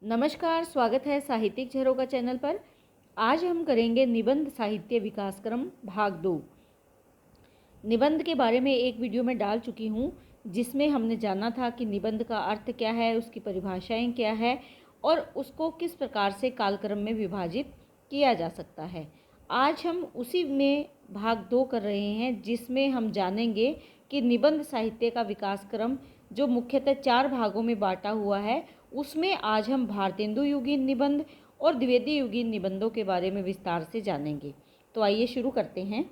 नमस्कार, स्वागत है साहित्यिक झरोखा चैनल पर। आज हम करेंगे निबंध साहित्य विकास क्रम भाग 2। निबंध के बारे में एक वीडियो में डाल चुकी हूँ, जिसमें हमने जाना था कि निबंध का अर्थ क्या है, उसकी परिभाषाएं क्या है और उसको किस प्रकार से कालक्रम में विभाजित किया जा सकता है। आज हम उसी में भाग 2 कर रहे हैं, जिसमें हम जानेंगे कि निबंध साहित्य का विकास क्रम जो मुख्यतः 4 भागों में बांटा हुआ है, उसमें आज हम भारतेंदु युगीन निबंध और द्विवेदी युगीन निबंधों के बारे में विस्तार से जानेंगे। तो आइए शुरू करते हैं।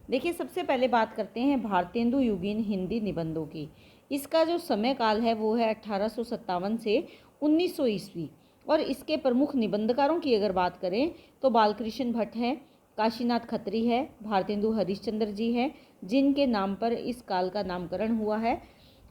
देखिए, सबसे पहले बात करते हैं भारतेंदु युगीन हिंदी निबंधों की। इसका जो समय काल है वो है 1857 से 1900 ईस्वी। और इसके प्रमुख निबंधकारों की अगर बात करें तो बालकृष्ण भट्ट है, काशीनाथ खत्री है, भारतेंदु हरिश्चंद्र जी हैं, जिनके नाम पर इस काल का नामकरण हुआ है।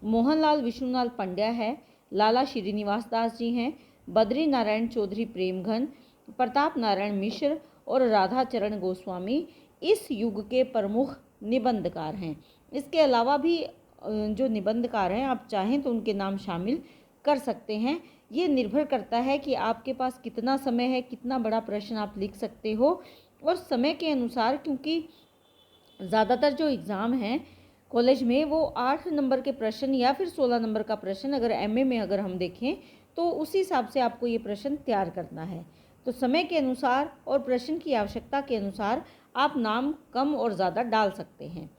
मोहनलाल विष्णुलाल पंड्या है, लाला श्रीनिवास दास जी हैं, बद्री नारायण चौधरी प्रेमघन, प्रताप नारायण मिश्र और राधा चरण गोस्वामी इस युग के प्रमुख निबंधकार हैं। इसके अलावा भी जो निबंधकार हैं, आप चाहें तो उनके नाम शामिल कर सकते हैं। ये निर्भर करता है कि आपके पास कितना समय है, कितना बड़ा प्रश्न आप लिख सकते हो और समय के अनुसार, क्योंकि ज़्यादातर जो एग्ज़ाम हैं कॉलेज में वो 8 नंबर के प्रश्न या फिर 16 नंबर का प्रश्न, अगर एमए में अगर हम देखें तो उसी हिसाब से आपको ये प्रश्न तैयार करना है। तो समय के अनुसार और प्रश्न की आवश्यकता के अनुसार आप नाम कम और ज़्यादा डाल सकते हैं।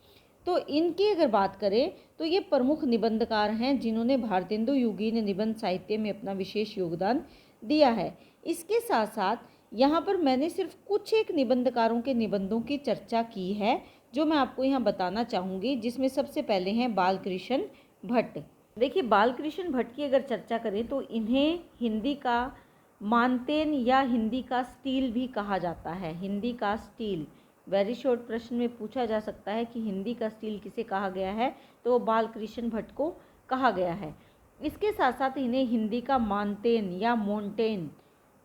तो इनकी अगर बात करें तो ये प्रमुख निबंधकार हैं, जिन्होंने भारतेंदु युगीन निबंध साहित्य में अपना विशेष योगदान दिया है। इसके साथ साथ यहाँ पर मैंने सिर्फ कुछ एक निबंधकारों के निबंधों की चर्चा की है, जो मैं आपको यहाँ बताना चाहूँगी, जिसमें सबसे पहले हैं बालकृष्ण भट्ट। देखिए, बालकृष्ण भट्ट की अगर चर्चा करें तो इन्हें हिंदी का मानतेन या हिंदी का स्टील भी कहा जाता है। हिंदी का स्टील, वेरी शॉर्ट प्रश्न में पूछा जा सकता है कि हिंदी का स्टील किसे कहा गया है, तो वो बालकृष्ण भट्ट को कहा गया है। इसके साथ साथ इन्हें हिंदी का मानतेन या मोंटेन,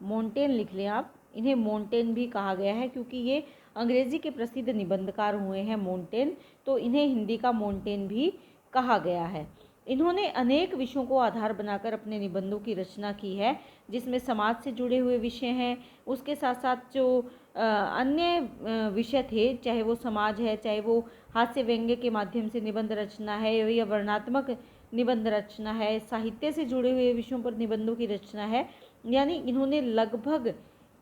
मोंटेन लिख लें आप, इन्हें मोंटेन भी कहा गया है, क्योंकि ये अंग्रेज़ी के प्रसिद्ध निबंधकार हुए हैं मोंटेन, तो इन्हें हिंदी का मोंटेन भी कहा गया है। इन्होंने अनेक विषयों को आधार बनाकर अपने निबंधों की रचना की है, जिसमें समाज से जुड़े हुए विषय हैं, उसके साथ साथ जो अन्य विषय थे, चाहे वो समाज है, चाहे वो हास्य व्यंग्य के माध्यम से निबंध रचना है या वर्णनात्मक निबंध रचना है, साहित्य से जुड़े हुए विषयों पर निबंधों की रचना है, यानी इन्होंने लगभग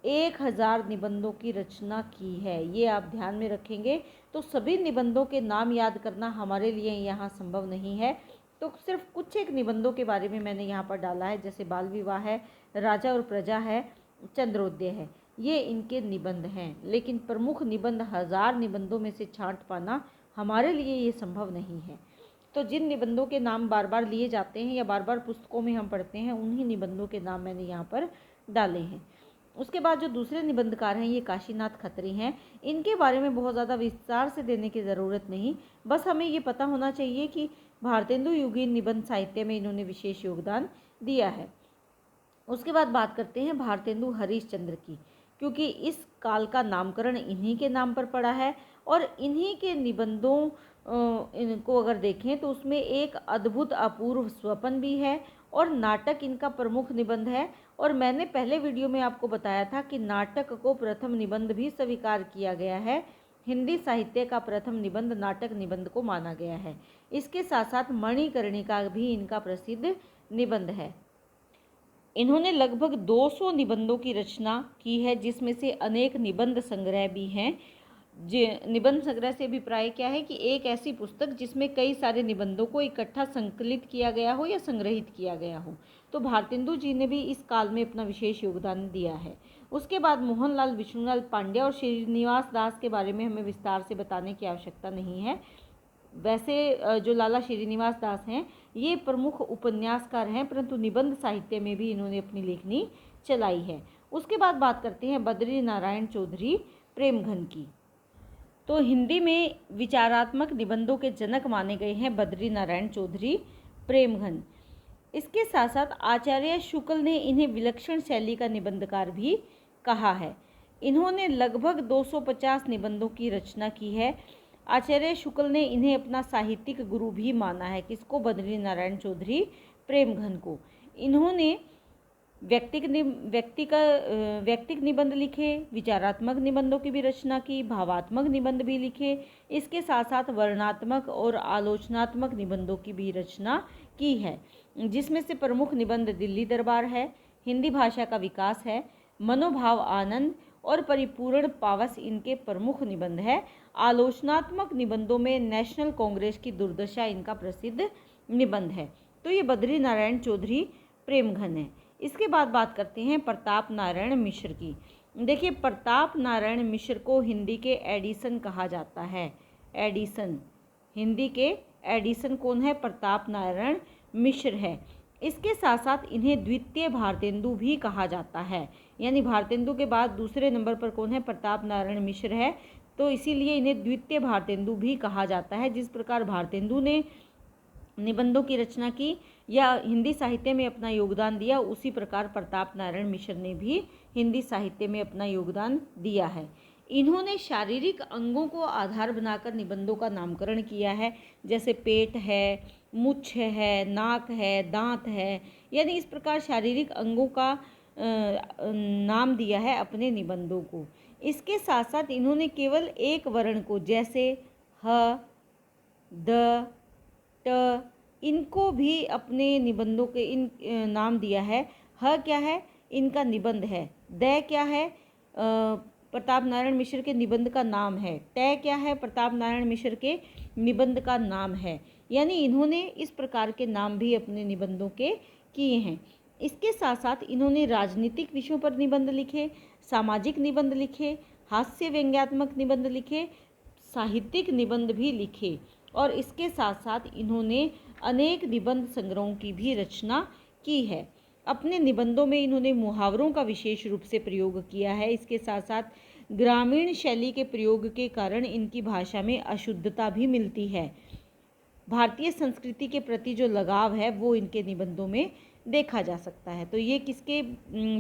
1000 निबंधों की रचना की है। ये आप ध्यान में रखेंगे। तो सभी निबंधों के नाम याद करना हमारे लिए यहाँ संभव नहीं है, तो सिर्फ कुछ एक निबंधों के बारे में मैंने यहाँ पर डाला है, जैसे बाल विवाह है, राजा और प्रजा है, चंद्रोदय है, ये इनके निबंध हैं। लेकिन प्रमुख निबंध 1000 निबंधों में से छांट पाना हमारे लिए ये संभव नहीं है। तो जिन निबंधों के नाम बार बार लिए जाते हैं या बार बार पुस्तकों में हम पढ़ते हैं, उन्हीं निबंधों के नाम मैंने यहाँ पर डाले हैं। उसके बाद जो दूसरे निबंधकार हैं, ये काशीनाथ खत्री हैं। इनके बारे में बहुत ज़्यादा विस्तार से देने की ज़रूरत नहीं, बस हमें ये पता होना चाहिए कि भारतेंदु युगीन निबंध साहित्य में इन्होंने विशेष योगदान दिया है। उसके बाद बात करते हैं भारतेंदु हरिश्चंद्र की, क्योंकि इस काल का नामकरण इन्हीं के नाम पर पड़ा है और इन्हीं के निबंधों इनको अगर देखें तो उसमें एक अद्भुत अपूर्व स्वप्न भी है और नाटक इनका प्रमुख निबंध है। और मैंने पहले वीडियो में आपको बताया था कि नाटक को प्रथम निबंध भी स्वीकार किया गया है। हिंदी साहित्य का प्रथम निबंध नाटक निबंध को माना गया है। इसके साथ साथ मणिकर्णिका भी इनका प्रसिद्ध निबंध है। इन्होंने लगभग 200 निबंधों की रचना की है, जिसमें से अनेक निबंध संग्रह भी हैं। निबंध संग्रह से अभिप्राय क्या है कि एक ऐसी पुस्तक जिसमें कई सारे निबंधों को इकट्ठा संकलित किया गया हो या संग्रहित किया गया हो। तो भारतेंदु जी ने भी इस काल में अपना विशेष योगदान दिया है। उसके बाद मोहनलाल विष्णुलाल पांड्या और श्रीनिवास दास के बारे में हमें विस्तार से बताने की आवश्यकता नहीं है। वैसे जो लाला श्रीनिवास दास हैं, ये प्रमुख उपन्यासकार हैं, परंतु निबंध साहित्य में भी इन्होंने अपनी लेखनी चलाई है। उसके बाद बात करते हैं बद्री नारायण चौधरी प्रेमघन की। तो हिंदी में विचारात्मक निबंधों के जनक माने गए हैं बद्री नारायण चौधरी प्रेमघन। इसके साथ साथ आचार्य शुक्ल ने इन्हें विलक्षण शैली का निबंधकार भी कहा है। इन्होंने लगभग 250 निबंधों की रचना की है। आचार्य शुक्ल ने इन्हें अपना साहित्यिक गुरु भी माना है। किसको? बद्री नारायण चौधरी प्रेमघन को। इन्होंने व्यक्तिक निबंध लिखे, विचारात्मक निबंधों की भी रचना की, भावात्मक निबंध भी लिखे। इसके साथ साथ वर्णनात्मक और आलोचनात्मक निबंधों की भी रचना की है, जिसमें से प्रमुख निबंध दिल्ली दरबार है, हिंदी भाषा का विकास है, मनोभाव आनंद और परिपूर्ण पावस इनके प्रमुख निबंध है। आलोचनात्मक निबंधों में नेशनल कांग्रेस की दुर्दशा इनका प्रसिद्ध निबंध है। तो ये बद्री नारायण चौधरी प्रेमघन है। इसके बाद बात करते हैं प्रताप नारायण मिश्र की। देखिए, प्रताप नारायण मिश्र को हिंदी के एडिसन कहा जाता है। एडिसन, हिंदी के एडिसन कौन है? प्रताप नारायण मिश्र है। इसके साथ साथ इन्हें द्वितीय भारतेंदु भी कहा जाता है, यानी भारतेंदु के बाद दूसरे नंबर पर कौन है? प्रताप नारायण मिश्र है। तो इसीलिए इन्हें द्वितीय भारतेंदु भी कहा जाता है। जिस प्रकार भारतेंदु ने निबंधों की रचना की या हिंदी साहित्य में अपना योगदान दिया, उसी प्रकार प्रताप नारायण मिश्र ने भी हिंदी साहित्य में अपना योगदान दिया है। इन्होंने शारीरिक अंगों को आधार बनाकर निबंधों का नामकरण किया है, जैसे पेट है, मुछ है, नाक है, दांत है, यानी इस प्रकार शारीरिक अंगों का नाम दिया है अपने निबंधों को। इसके साथ साथ इन्होंने केवल एक वर्ण को, जैसे ह, द, ट, इनको भी अपने निबंधों के इन नाम दिया है। ह क्या है? इनका निबंध है। द क्या है? प्रताप नारायण मिश्र के निबंध का नाम है। ट क्या है? प्रताप नारायण मिश्र के निबंध का नाम है। यानी इन्होंने इस प्रकार के नाम भी अपने निबंधों के किए हैं। इसके साथ साथ इन्होंने राजनीतिक विषयों पर निबंध लिखे, सामाजिक निबंध लिखे, हास्य व्यंग्यात्मक निबंध लिखे, साहित्यिक निबंध भी लिखे, और इसके साथ साथ इन्होंने अनेक निबंध संग्रहों की भी रचना की है। अपने निबंधों में इन्होंने मुहावरों का विशेष रूप से प्रयोग किया है। इसके साथ साथ ग्रामीण शैली के प्रयोग के कारण इनकी भाषा में अशुद्धता भी मिलती है। भारतीय संस्कृति के प्रति जो लगाव है वो इनके निबंधों में देखा जा सकता है। तो ये किसके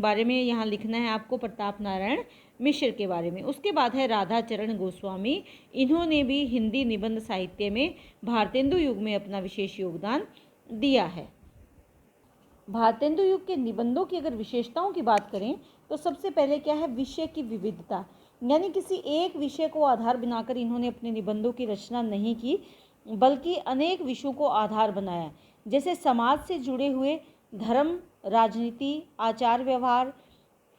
बारे में यहाँ लिखना है आपको? प्रताप नारायण मिश्र के बारे में। उसके बाद है राधाचरण गोस्वामी। इन्होंने भी हिंदी निबंध साहित्य में भारतेंदु युग में अपना विशेष योगदान दिया है। भारतेंदु युग के निबंधों की अगर विशेषताओं की बात करें तो सबसे पहले क्या है? विषय की विविधता, यानी किसी एक विषय को आधार बनाकर इन्होंने अपने निबंधों की रचना नहीं की, बल्कि अनेक विषयों को आधार बनाया। जैसे समाज से जुड़े हुए धर्म, राजनीति, आचार व्यवहार,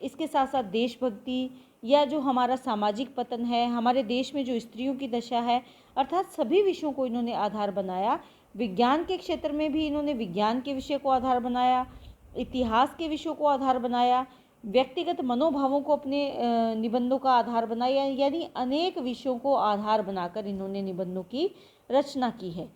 इसके साथ साथ देशभक्ति, या जो हमारा सामाजिक पतन है, हमारे देश में जो स्त्रियों की दशा है, अर्थात सभी विषयों को इन्होंने आधार बनाया। विज्ञान के क्षेत्र में भी इन्होंने विज्ञान के विषय को आधार बनाया, इतिहास के विषयों को आधार बनाया, व्यक्तिगत मनोभावों को अपने निबंधों का आधार बनाया, यानी अनेक विषयों को आधार बनाकर इन्होंने निबंधों की रचना की है।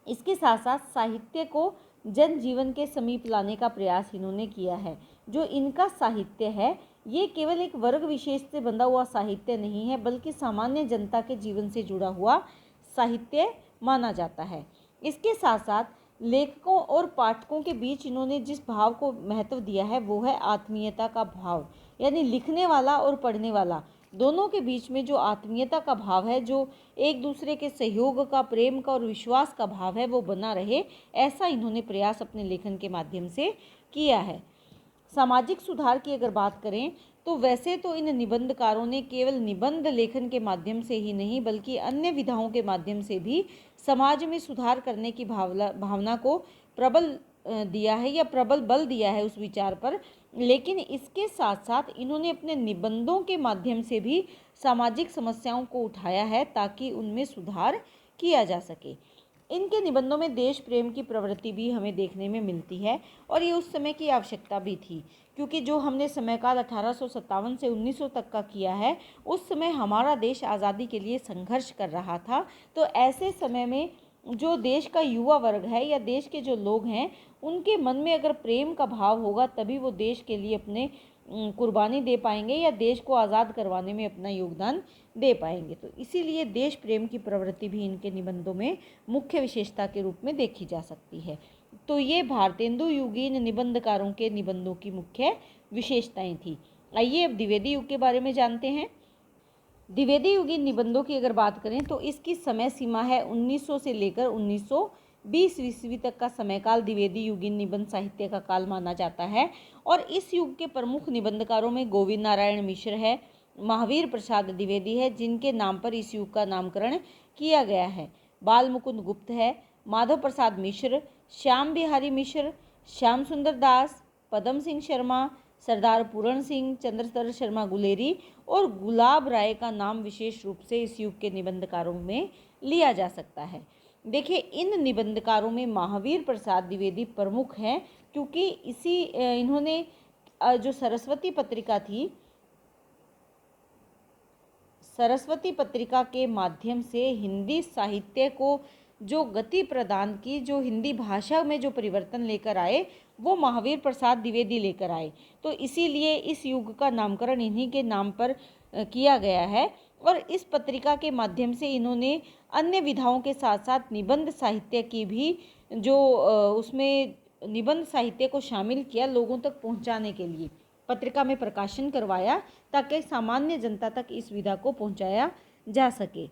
इसके साथ साथ साहित्य को जन जीवन के समीप लाने का प्रयास इन्होंने किया है। जो इनका साहित्य है ये केवल एक वर्ग विशेष से बंधा हुआ साहित्य नहीं है, बल्कि सामान्य जनता के जीवन से जुड़ा हुआ साहित्य माना जाता है। इसके साथ साथ लेखकों और पाठकों के बीच इन्होंने जिस भाव को महत्व दिया है वो है आत्मीयता का भाव, यानी लिखने वाला और पढ़ने वाला दोनों के बीच में जो आत्मीयता का भाव है, जो एक दूसरे के सहयोग का, प्रेम का और विश्वास का भाव है वो बना रहे, ऐसा इन्होंने प्रयास अपने लेखन के माध्यम से किया है। सामाजिक सुधार की अगर बात करें तो वैसे तो इन निबंधकारों ने केवल निबंध लेखन के माध्यम से ही नहीं बल्कि अन्य विधाओं के माध्यम से भी समाज में सुधार करने की भावना को प्रबल दिया है या प्रबल बल दिया है उस विचार पर। लेकिन इसके साथ साथ इन्होंने अपने निबंधों के माध्यम से भी सामाजिक समस्याओं को उठाया है ताकि उनमें सुधार किया जा सके। इनके निबंधों में देश प्रेम की प्रवृत्ति भी हमें देखने में मिलती है और ये उस समय की आवश्यकता भी थी, क्योंकि जो हमने समयकाल 1857 से 1900 तक का किया है उस समय हमारा देश आज़ादी के लिए संघर्ष कर रहा था। तो ऐसे समय में जो देश का युवा वर्ग है या देश के जो लोग हैं उनके मन में अगर प्रेम का भाव होगा तभी वो देश के लिए अपने कुर्बानी दे पाएंगे या देश को आज़ाद करवाने में अपना योगदान दे पाएंगे। तो इसीलिए देश प्रेम की प्रवृत्ति भी इनके निबंधों में मुख्य विशेषता के रूप में देखी जा सकती है। तो ये भारतेंदु युगीन निबंधकारों के निबंधों की मुख्य विशेषताएं थी। आइए अब द्विवेदी युग के बारे में जानते हैं। द्विवेदी युगीन निबंधों की अगर बात करें तो इसकी समय सीमा है 1900 से लेकर 1900 20वीं ईस्वी तक का समयकाल द्विवेदी युगीन निबंध साहित्य का काल माना जाता है। और इस युग के प्रमुख निबंधकारों में गोविंद नारायण मिश्र है, महावीर प्रसाद द्विवेदी है, जिनके नाम पर इस युग का नामकरण किया गया है, बाल मुकुंद गुप्त है, माधव प्रसाद मिश्र, श्याम बिहारी मिश्र, श्याम सुंदर दास, पदम सिंह शर्मा, सरदार पूरण सिंह, चंद्रधर शर्मा गुलेरी और गुलाब राय का नाम विशेष रूप से इस युग के निबंधकारों में लिया जा सकता है। देखिए, इन निबंधकारों में महावीर प्रसाद द्विवेदी प्रमुख हैं, क्योंकि इन्होंने जो सरस्वती पत्रिका थी, सरस्वती पत्रिका के माध्यम से हिंदी साहित्य को जो गति प्रदान की, जो हिंदी भाषा में जो परिवर्तन लेकर आए, वो महावीर प्रसाद द्विवेदी लेकर आए। तो इसीलिए इस युग का नामकरण इन्हीं के नाम पर किया गया है। और इस पत्रिका के माध्यम से इन्होंने अन्य विधाओं के साथ साथ निबंध साहित्य की भी जो उसमें निबंध साहित्य को शामिल किया, लोगों तक पहुंचाने के लिए पत्रिका में प्रकाशन करवाया, ताकि सामान्य जनता तक इस विधा को पहुंचाया जा सके।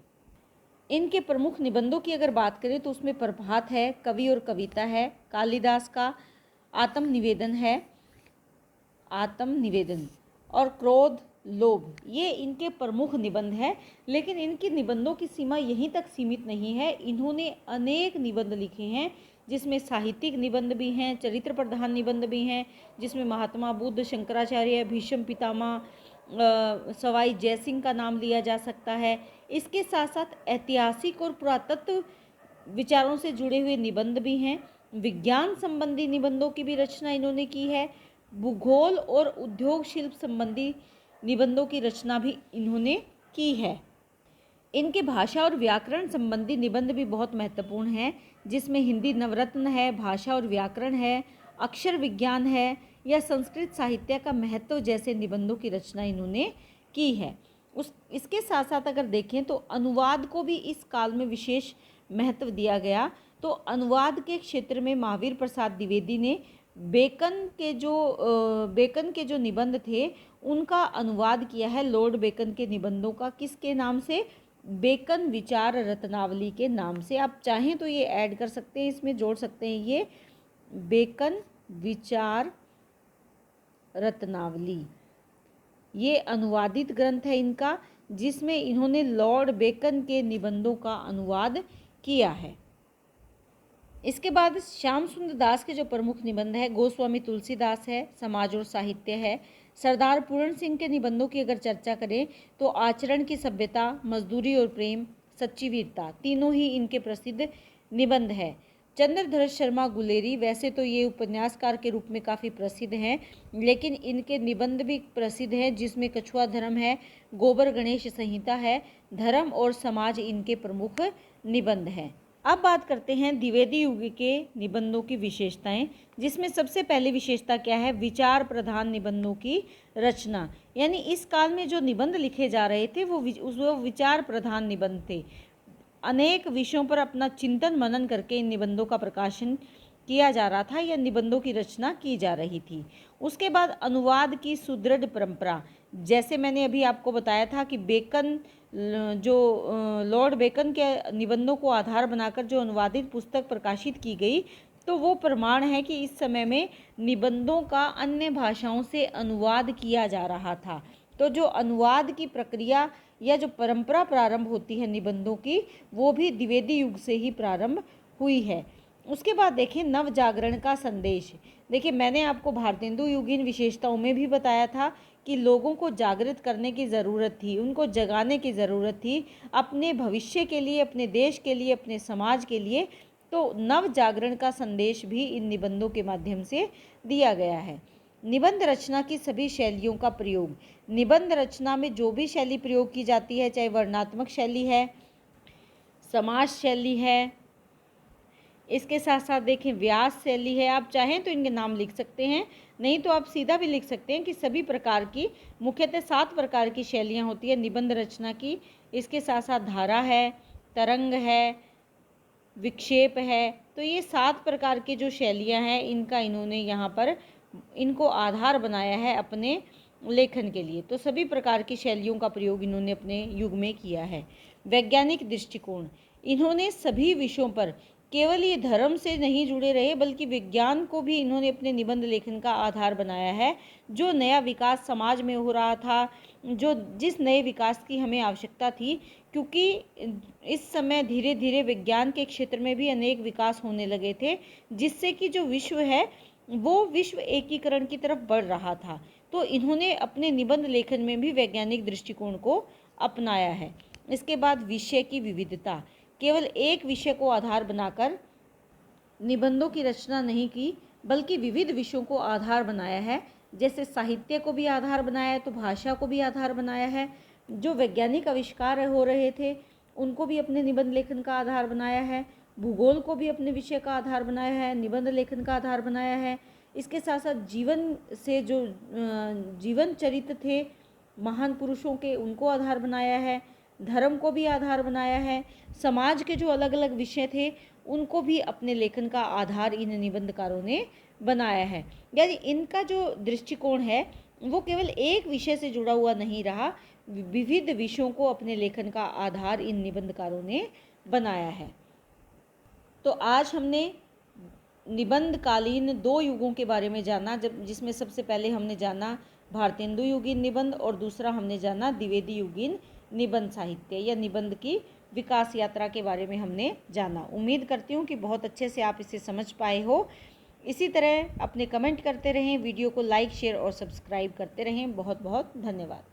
इनके प्रमुख निबंधों की अगर बात करें तो उसमें प्रभात है, कवि और कविता है, कालिदास का आत्मनिवेदन है, आत्मनिवेदन और क्रोध लोभ, ये इनके प्रमुख निबंध हैं। लेकिन इनके निबंधों की सीमा यहीं तक सीमित नहीं है, इन्होंने अनेक निबंध लिखे हैं, जिसमें साहित्यिक निबंध भी हैं, चरित्र प्रधान निबंध भी हैं, जिसमें महात्मा बुद्ध, शंकराचार्य, भीष्म पितामह, सवाई जयसिंह का नाम लिया जा सकता है। इसके साथ साथ ऐतिहासिक और पुरातत्व विचारों से जुड़े हुए निबंध भी हैं, विज्ञान संबंधी निबंधों की भी रचना इन्होंने की है, भूगोल और उद्योग शिल्प संबंधी निबंधों की रचना भी इन्होंने की है। इनके भाषा और व्याकरण संबंधी निबंध भी बहुत महत्वपूर्ण हैं, जिसमें हिंदी नवरत्न है, भाषा और व्याकरण है, अक्षर विज्ञान है या संस्कृत साहित्य का महत्व जैसे निबंधों की रचना इन्होंने की है। इसके साथ साथ अगर देखें तो अनुवाद को भी इस काल में विशेष महत्व दिया गया। तो अनुवाद के क्षेत्र में महावीर प्रसाद द्विवेदी ने बेकन के जो निबंध थे उनका अनुवाद किया है, लॉर्ड बेकन के निबंधों का। किसके नाम से? बेकन विचार रत्नावली के नाम से। आप चाहें तो ये ऐड कर सकते हैं, इसमें जोड़ सकते हैं, ये बेकन विचार रत्नावली, ये अनुवादित ग्रंथ है इनका, जिसमें इन्होंने लॉर्ड बेकन के निबंधों का अनुवाद किया है। इसके बाद श्याम सुंदर दास के जो प्रमुख निबंध है, गोस्वामी तुलसीदास है, समाज और साहित्य है। सरदार पूरण सिंह के निबंधों की अगर चर्चा करें तो आचरण की सभ्यता, मजदूरी और प्रेम, सच्ची वीरता, तीनों ही इनके प्रसिद्ध निबंध है। चंद्रधर शर्मा गुलेरी, वैसे तो ये उपन्यासकार के रूप में काफ़ी प्रसिद्ध हैं, लेकिन इनके निबंध भी प्रसिद्ध हैं, जिसमें कछुआ धर्म है, गोबर गणेश संहिता है, धर्म और समाज इनके प्रमुख निबंध हैं। अब बात करते हैं द्विवेदी युग के निबंधों की विशेषताएं, जिसमें सबसे पहली विशेषता क्या है? विचार प्रधान निबंधों की रचना। यानी इस काल में जो निबंध लिखे जा रहे थे वो विचार प्रधान निबंध थे। अनेक विषयों पर अपना चिंतन मनन करके इन निबंधों का प्रकाशन किया जा रहा था या निबंधों की रचना की जा रही थी। उसके बाद अनुवाद की सुदृढ़ परंपरा, जैसे मैंने अभी आपको बताया था कि लॉर्ड बेकन के निबंधों को आधार बनाकर जो अनुवादित पुस्तक प्रकाशित की गई, तो वो प्रमाण है कि इस समय में निबंधों का अन्य भाषाओं से अनुवाद किया जा रहा था। तो जो अनुवाद की प्रक्रिया या जो परंपरा प्रारंभ होती है निबंधों की, वो भी द्विवेदी युग से ही प्रारंभ हुई है। उसके बाद देखें नव जागरण का संदेश। देखिए, मैंने आपको भारतेंदु युगीन विशेषताओं में भी बताया था कि लोगों को जागृत करने की ज़रूरत थी, उनको जगाने की ज़रूरत थी अपने भविष्य के लिए, अपने देश के लिए, अपने समाज के लिए। तो नव जागरण का संदेश भी इन निबंधों के माध्यम से दिया गया है। निबंध रचना की सभी शैलियों का प्रयोग। निबंध रचना में जो भी शैली प्रयोग की जाती है, चाहे वर्णनात्मक शैली है, समाज शैली है, इसके साथ साथ देखें व्यास शैली है, आप चाहें तो इनके नाम लिख सकते हैं, नहीं तो आप सीधा भी लिख सकते हैं कि सभी प्रकार की, मुख्यतः 7 प्रकार की शैलियाँ होती है निबंध रचना की। इसके साथ साथ धारा है, तरंग है, विक्षेप है। तो ये 7 प्रकार की जो शैलियाँ हैं, इनका इन्होंने यहाँ पर इनको आधार बनाया है अपने लेखन के लिए। तो सभी प्रकार की शैलियों का प्रयोग इन्होंने अपने युग में किया है। वैज्ञानिक दृष्टिकोण, इन्होंने सभी विषयों पर केवल ये धर्म से नहीं जुड़े रहे बल्कि विज्ञान को भी इन्होंने अपने निबंध लेखन का आधार बनाया है। जो नया विकास समाज में हो रहा था, जिस नए विकास की हमें आवश्यकता थी, क्योंकि इस समय धीरे धीरे विज्ञान के क्षेत्र में भी अनेक विकास होने लगे थे, जिससे कि जो विश्व है वो विश्व एकीकरण की तरफ बढ़ रहा था। तो इन्होंने अपने निबंध लेखन में भी वैज्ञानिक दृष्टिकोण को अपनाया है। इसके बाद विषय की विविधता, केवल एक विषय को आधार बनाकर निबंधों की रचना नहीं की बल्कि विविध विषयों को आधार बनाया है। जैसे साहित्य को भी आधार बनाया है तो भाषा को भी आधार बनाया है। जो वैज्ञानिक आविष्कार हो रहे थे उनको भी अपने निबंध लेखन का आधार बनाया है। भूगोल को भी अपने विषय का आधार बनाया है, निबंध लेखन का आधार बनाया है। इसके साथ साथ जीवन से जो जीवन चरित्र थे महान पुरुषों के, उनको आधार बनाया है। धर्म को भी आधार बनाया है। समाज के जो अलग अलग विषय थे उनको भी अपने लेखन का आधार इन निबंधकारों ने बनाया है। यानी इनका जो दृष्टिकोण है वो केवल एक विषय से जुड़ा हुआ नहीं रहा, विविध विषयों को अपने लेखन का आधार इन निबंधकारों ने बनाया है। तो आज हमने निबंधकालीन 2 युगों के बारे में जाना, जिसमें सबसे पहले हमने जाना भारतेंदु युगीन निबंध और दूसरा हमने जाना द्विवेदी युगीन निबंध साहित्य या निबंध की विकास यात्रा के बारे में हमने जाना। उम्मीद करती हूँ कि बहुत अच्छे से आप इसे समझ पाए हो। इसी तरह अपने कमेंट करते रहें, वीडियो को लाइक, शेयर और सब्सक्राइब करते रहें। बहुत बहुत धन्यवाद।